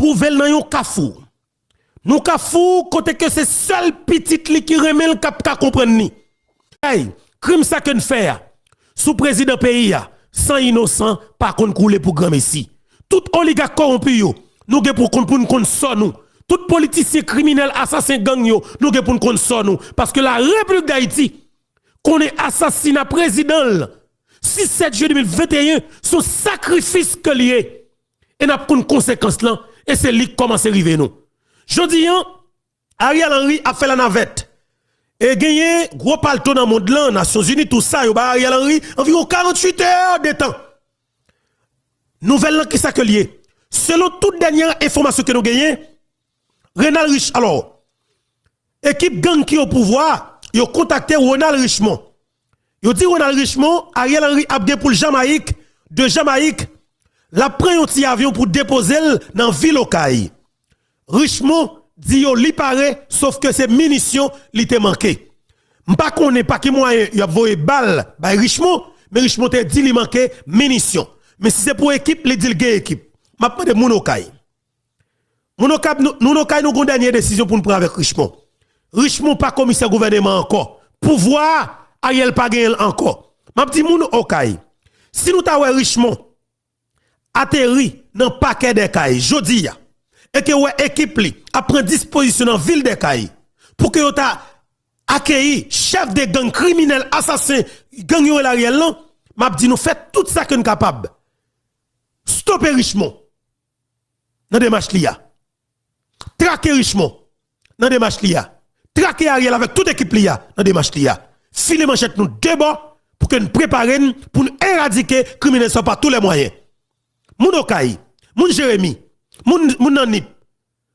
trouver dans yon kafou. Nous kafou côté que c'est seul petit li qui remet le cap ka comprendre ni. Hey, crime ça que nous fait sous président pays sans innocent par contre couler pour grand messi. Tout oligarque corrompu yo, nous ge pour nous son nous. Tout politicien criminel assassin gang yo, nous ge pour nous son nous parce que la République d'Haïti qu'on est assassinat président 6-7 juillet 2021 son sacrifice que lié et n'a pas de conséquences là et c'est lui qui commence à arriver nous. Jodi Ariel Henry a fait la navette et gagné gros palto dans le monde là, Nations Unies tout ça yo ba Ariel Henry environ 48 heures de temps. Nouvelle là qui ça que lié. Selon toute dernière information que nous gagnons, Renal Rich alors équipe gang qui au pouvoir, yo contacté Ronald Richemont. Yo dit Ronald Richemont, Ariel Henry a bien pour le Jamaïque, de Jamaïque, la prend un petit avion pour déposer dans ville Okaï. Richemont dit yo li paraît sauf que ces munitions li te manqué. M'pa connaît pas qui moyen y a voyé balle by Richemont, mais Richemont te dit li manqué munitions. Mais si c'est pour équipe, li dit le gain équipe. M'a pas de Mounokay. Mounokay nous avons dernière décision pour nous prendre avec Richemont. Richemont pas commissaire gouvernement encore. Pouvoir Ariel pas gagner encore. M'a dit Mounokay. Si nous ta Richemont atterri dans paquet des cailles jodi ya et que ouais équipe li a prend disposition dans ville des cailles pour que yo ta accueilli chef de gang criminel assassin gang yo Ariel là m'a dit nous fait tout ça que nous capable. Stopper Richemont dans démarche liya. Traquer Richemont dans démarche liya. Traquer Ariel avec toute équipe liya dans démarche liya. Filer manchette nous débat pour que nous préparions pour nous éradiquer criminels par tous les moyens. Moun Okaï, moun Jérémy, moun Nanip,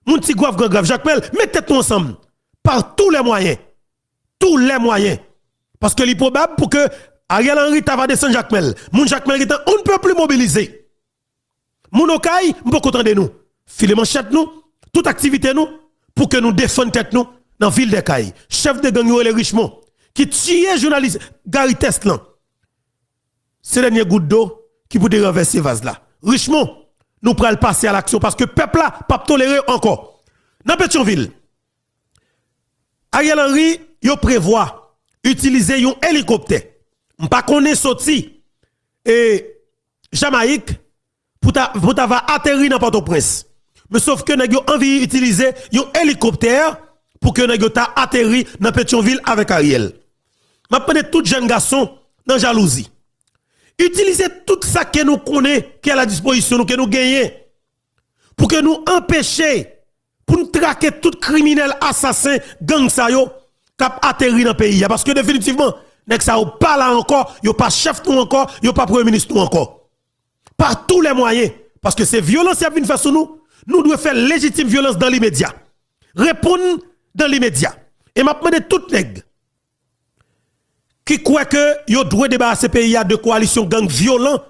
moun Tigouaf Grave, Jacques Mel, mettez-nous ensemble par tous les moyens. Tous les moyens. Parce que c'est probable pour que Ariel Henry va descendre Jacques Mel. Moun Jacques Mel, on ne peut plus mobiliser. Moun Okaï, on peut entendre nous. Filer manchette nous, toute activité nous, pour que nous défendions tête nous dans la ville de Kaï. Chef de gang les Richemont, qui tue journaliste Gary Testlan. C'est le dernier goutte d'eau qui peut renverser vase là. Richemont, nous prenons passer à l'action parce que le peuple là, pas tolérer encore. Dans Pétionville, Ariel Henry, il prévoit utiliser un hélicoptère. M'pa connaît sorti et Jamaïque pour t'avoir atterri dans Port-au-Prince. Mais sauf que nous avons envie d'utiliser un hélicoptère pour que nous ayons atterri dans Pétionville avec Ariel. Je prends tout jeune garçon dans jalousie. Utilisez tout ça que nous connaissons, qui est à la disposition, que nous gagnons, pour que nous empêchions, pour nous traquer tout criminel, assassin, gang sa yo, cap atterri dans le pays. Parce que définitivement, nek sa yo pas là encore, yo pas chef nous encore, yo pas premier ministre nous encore. Par tous les moyens. Parce que ces violences qui viennent faire sur nous, nous devons faire légitime violence dans l'immédiat. Répondre dans l'immédiat. Et m'a demandé tout nèg qui croit que yo doit débarrasser pays de coalition gang violent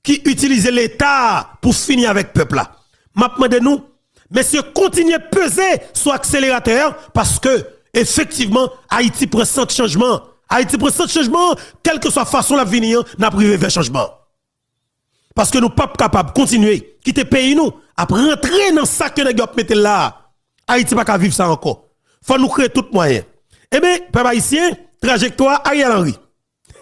qui utilise l'État pour finir avec le peuple là. M'a demandé nous, messieurs, continuez de peser sur accélérateur parce que effectivement Haïti prend sans changement. Haïti prend sans changement, quelle que soit la façon la venir, n'a privé vers changement. Parce que nous pas capables de continuer, quitter pays nous, après rentrer dans ça que nous mettons là. Haïti pas qu'à vivre ça encore. Faut nous créer tout moyen. Eh bien, peuple haïtien, trajectoire Ariel Henry.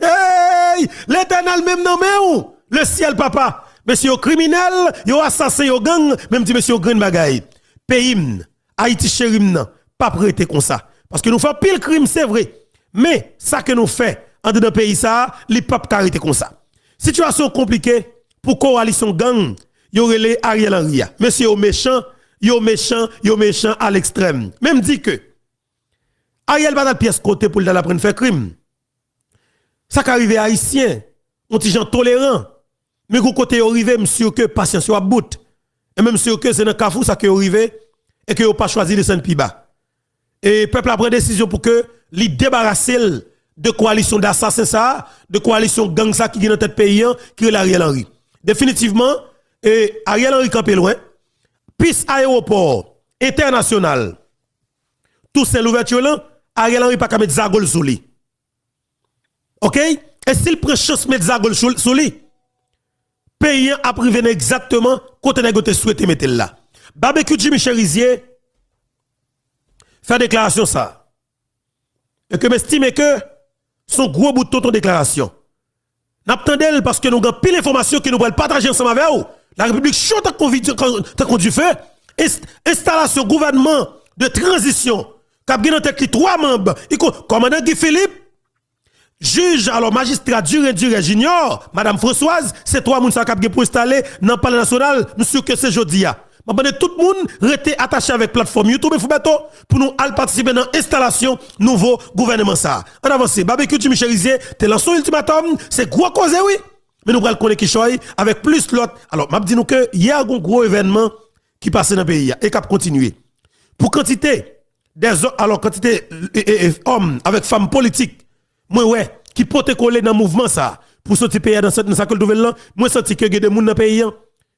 Hey! L'Éternel même nommé où? Le ciel papa. Monsieur criminel, yo assassin, yo gang, même dit monsieur grain bagay. Pays Haïti chérim pas prêté comme ça. Parce que nous faisons pile crime, c'est vrai. Mais ça que nous faisons en dedans pays ça, les pas arrêter comme ça. Situation compliquée pour coalition gang, yo relé Ariel Henry. Monsieur yo méchant à l'extrême. Même dit que Ariel va dans pièce côté pour la prendre faire crime. Ça qui arrive haïtien, on dit gens tolérant. Mais côté arrivé monsieur que patience soit bout. Et même monsieur que c'est dans Kafou ça qui arrivé et que yo pas choisi de descendre plus bas. Et peuple a pris décision pour que li débarrasser de coalition d'assassins ça, de coalition gang ça qui est dans tête pays qui est Ariel Henry. Définitivement et Ariel Henry campé loin. Puis aéroport international. Tout c'est l'ouverture là, Ariel Henry pas qu'à mettre Zagol sous lui. OK? Et s'il prend chance mettre Zagol sous lui, pays a privé exactement côté nèg te souhaité mettre là. Barbecue Jimmy Cherizier fait déclaration ça. Et que m'estime que son gros bout de ton déclaration. N'attendez parce que nous avons pile d'informations que nous allons partager ensemble avec vous. La République chaude a conduit feu. Installation gouvernement de transition. Cap gen tête 3 membres. Commandant Guy Philippe, juge alors magistrat Duré Junior, Madame Françoise, c'est 3 moun sa cap pour installer dans le palais national, nous sûr que c'est jodi a. M'a tout le monde rete attaché avec plateforme YouTube Foubeto pour nous aller participer dans l'installation nouveau gouvernement ça. En avance, Barbecue Jimmy Cherizier, t'es lancé ultimatum, c'est gros cause oui. Mais nous allons connaître qui choy avec plus l'autre. Alors, m'a dit nous que il y a un gros événement qui passe dans le pays et qui a continué. Pour quantité quantité hommes avec femmes politiques, moi ouais, qui peut coller dans le mouvement ça pour sortir pays dans cette nouvelle là, moi senti que il y a des gens dans le pays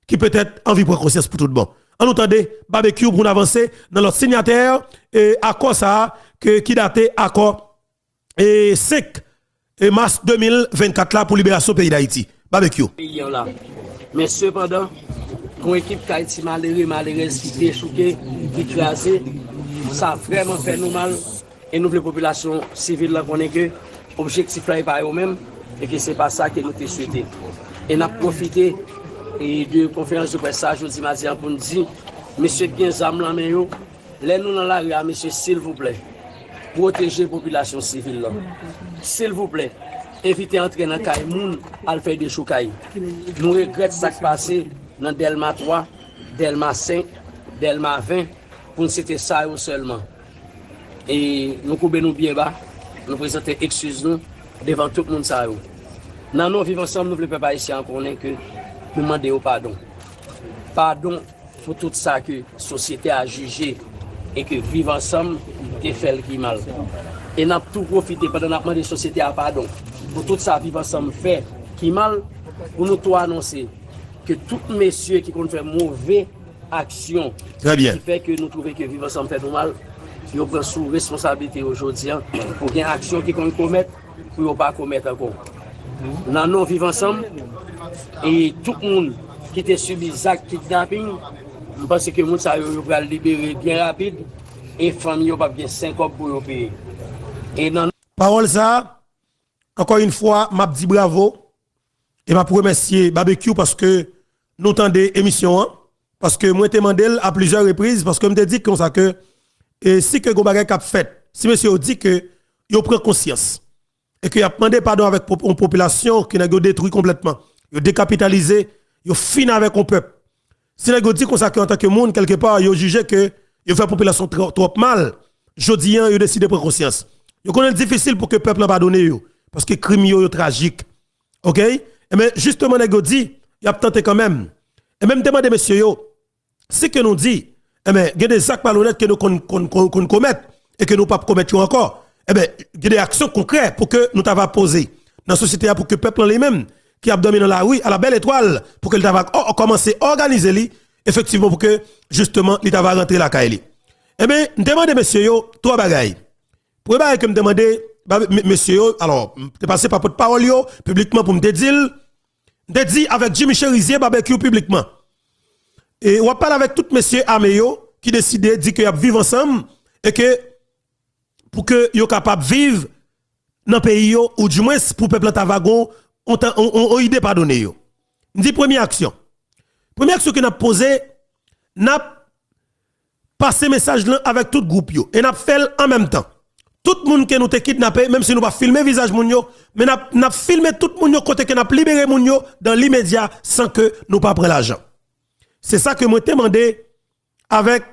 qui peut-être envie prendre conscience pour tout le monde. En entendez, Barbecue pour avancer dans notre signataire et accord ça qui daté accord 5 mars 2024 là pour libération pays d'Haïti. Barbecue. Mais cependant, une équipe d'Haïti malheureuse qui déchouquée, qui écrasée, ça a vraiment fait nous mal et nous les populations civiles là connaissent que l'objectif là est pas eux-mêmes et que c'est pas ça que nous te souhaité. Et nous avons profité et de conférence de presse aujourd'hui matin pour nous dire monsieur bien zam là mais yo les nous dans la rue monsieur s'il vous plaît protéger population civile là s'il vous plaît évitez entrer dans caille moun à faire des choucailles nous regrettons ça qui passé dans Delma 3 Delma 5 Delma 20 pour c'était ça seulement et nous couper nous bien bas nous présenter excuse nous devant tout le monde ça yo dans nous vivons ensemble nous voulons pas ici encore que nous demandons pardon. Pardon pour tout ça que la société a jugé et que vivre ensemble, c'est fait qui mal. Et nous avons tout profité pendant que nous demandé la société à pardon. Pour tout ça, vivre ensemble fait qui mal, pour nous tout annoncer que tous les messieurs qui ont fait mauvaise action, qui fait que nous trouvons que vivre ensemble fait nous mal, ils prennent sous responsabilité aujourd'hui pour qu'il y ait une action qui qu'on commettre, pour ne pas commettre encore. Nous nous vivons ensemble. Et tout le monde qui était subi Zach kidnapping, je pense que les gens va libérer bien rapide et les familles vont pas bien 5 ans pour payer. Parole ça, encore une fois, m'a dit bravo et m'a remercier Barbecue parce que nous entendons l'émission, parce que moi, je demandé à plusieurs reprises, parce que je me dit comme ça que si que Gobagay a fait, si monsieur dit que il prend conscience et qu'il a demandé pardon avec une population qui n'a pas détruit complètement. Yo décapitalisé, yo fini avec un peuple. Si les gens disent qu'on en tant que monde, quelque part, yo jugé que yo fait la population trop mal, jodi yo décidé de prendre conscience. Yo connaît difficile pour que le peuple n'a pas donné yo, parce que crime yo tragique. OK? Mais justement, les gens disent, y a tenté quand même. Et même demander messieurs yo, si que nous dit, il y a des actes malhonnêtes que nous commettons et que nous ne pas commettre encore. Il y a des actions concrètes pour que nous t'avons posé dans la société pour que le peuple lui-même qui a dormi dans la rue à la belle étoile pour que l'État commencer à organiser lui effectivement pour que justement l'État va rentrer la caille. Eh bien, je demande messieurs yo 3 bagailles. Pour bagaille que me demander messieurs yo, alors te passer par votre parole yo publiquement pour me dire avec Jimmy Cherizier Barbecue publiquement. Et on parle avec tous messieurs armés yo qui décident dit que y a vivre ensemble et que pour que yo capable vivre dans pays yo ou du moins pour peuple ta wagon on idée pardonner yo. Dit première action que n'a posé n'a passé message là avec tout groupe yo et n'a fait en même temps. Tout le monde qui nous te kidnappé même si nous pas filmer visage moun yo mais n'a filmé tout le monde yo côté que n'a libéré moun yo dans l'immédiat sans que nous pas prendre l'argent. C'est ça que moi demandé avec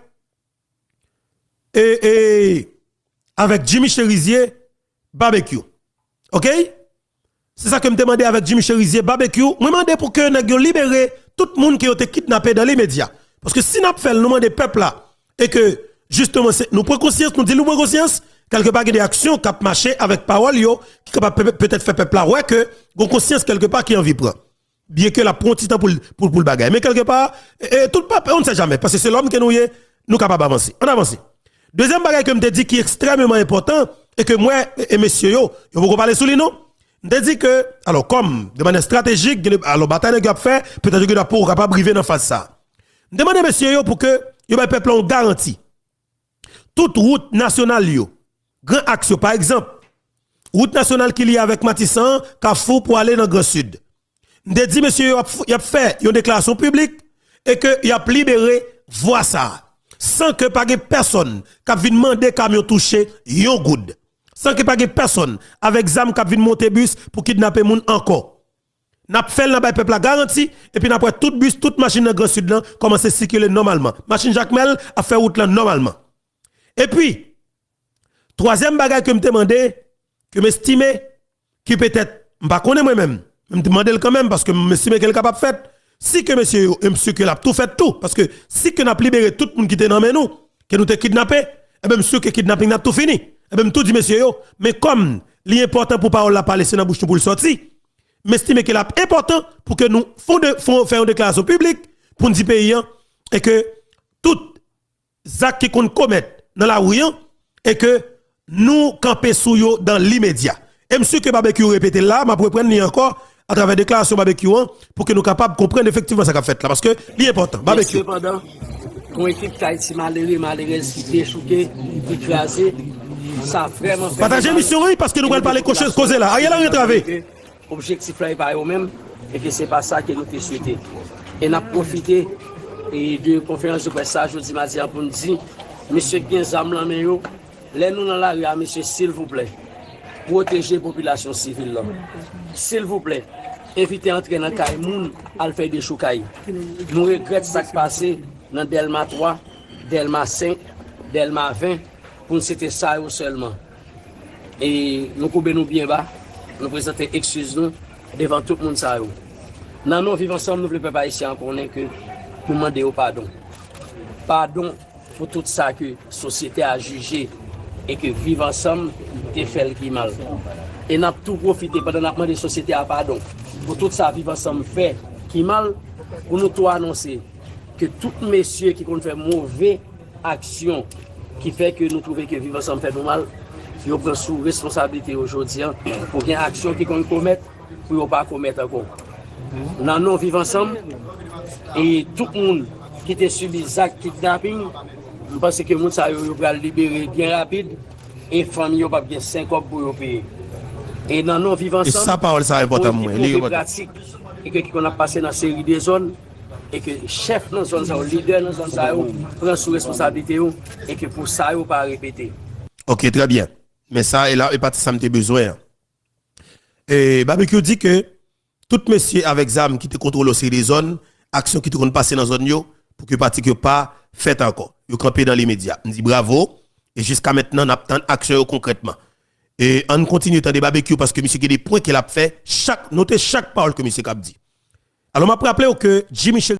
avec Jimmy Cherizier Barbecue. OK? C'est ça que me demandé avec Jimmy Cherizier Barbecue. Moi demandé pour que nous libérer tout le monde qui a été kidnappé dans les médias. Parce que si nous faisons nous demander peuple là et que justement nous prenons conscience, nous disons nous prenons conscience quelque part il y a des actions qui marché avec parole yo qui capable peut-être faire peuple là ouais que gon conscience quelque part qui envie prend. Bien que la prend petit temps pour le bagaille mais quelque part tout pas on ne sait jamais parce que c'est l'homme que nous capable avancer. On avance. Deuxième bagaille que me dit qui est extrêmement important et que moi et messieurs yo vous parler sur lui non. Je dis que, alors, comme, de manière stratégique, alors, bataille que fait, peut-être que la peau capable de briver dans face ça. Demandez monsieur yo pour que yo ba peuple on garantie. Toute route nationale yo, grand action par exemple, route nationale qui lie avec Matissan, Kafou pour aller dans le Grand Sud. De dit monsieur y a fait une déclaration publique et que y a libéré voie ça sans que pas personne qui vienne demander camion touché yon good. Sans que pas personne avec zam qui vienne monter bus pour kidnapper moun encore. N'a fait la peuple la garantie et puis après tout bus, toute machine dans Grand Sud là commence à circuler normalement. Machine Jacques Mel a fait route là normalement. Et puis troisième bagage que me demandé que m'estimer qui peut-être m'pas connais moi-même, me demander quand même parce que m'estimer qu'elle capable faire si que monsieur que l'a tout fait tout parce que si que n'a libéré tout le monde qui était dans nous que nous t'ai kidnappé et même monsieur que kidnapping n'a tout fini et même tout dit monsieur yo mais comme l'important pour parole la parler c'est dans bouche pour le sortir m'estime que c'est important pour que nous faire une déclaration publique pour nous dire pays et que tout actes qu'on commet dans la rue et que nous camper sous yo dans l'immédiat. Et monsieur que barbecue répété là, m'a reprendre encore à travers déclaration barbecue pour que nous capables de comprendre effectivement ce qu'a fait là parce que l'important barbecue. Cependant, quand équipe Haïti malheureuse qui déchouqué, qui écrasé, ça vraiment fait partagez mission parce que nous allons parler causer là. Ariel a retravé. Objectif là par eux-mêmes et que c'est pas ça que nous te souhaité. Et n'a profité de conférence de presse jeudi mardi pour nous dire monsieur Genzam là mais yo, les nous dans la rue monsieur s'il vous plaît, protéger la population civile là. S'il vous plaît, évitez entrer dans caille moun à faire des choukaï. Nous regrettons ça qui passé dans Delma 3, Delma 5, Delma 20 pour nous c'était ça seulement. Et nous coupons nous bien bas. Nous présentons excuses nous devant tout le monde. Dans nous vivons ensemble, nous ne pouvons pas ici encore que nous demandons pardon. Pardon pour tout ça que la société a jugé et que vivre ensemble, c'est fait qui mal. Et nous avons tout profité pendant que nous demandé la société à pardon. Pour tout ça, vivre ensemble fait qui mal, pour nous tout annoncer que tous messieurs qui ont fait mauvaise action, qui fait que nous trouvons que vivre ensemble fait nous mal, ils prennent sous responsabilité aujourd'hui pour qu'il y ait une action qu'ils commettent pour ne pas commettre encore. Nous nous vivons ensemble et tout le monde qui a subi des actes de kidnapping, je pense que les gens va libérer bien rapide et les familles vont bien 5 ans pour payer. Et nous nous vivons ensemble. Et ça, parole, ça important. Et que qu'on a passé dans une série de zones et que le chef dans la zone, le leader dans la zone, prend sous responsabilité et que pour ça, il ne pas répéter. Ok, très bien. Mais ça, et là, et pas ça me besoin. Et Barbecue dit que tout monsieur avec ZAM qui te contrôle aussi les zones, action qui te compte passer dans la zone, pour que parti que pas fait encore. Vous campez dans l'immédiat. On dit bravo. Et jusqu'à maintenant, on attend action concrètement. Et on continue à des Barbecue parce que monsieur a des points qu'il a fait, notez chaque parole que monsieur a dit. Alors, je me rappelle que Jimmy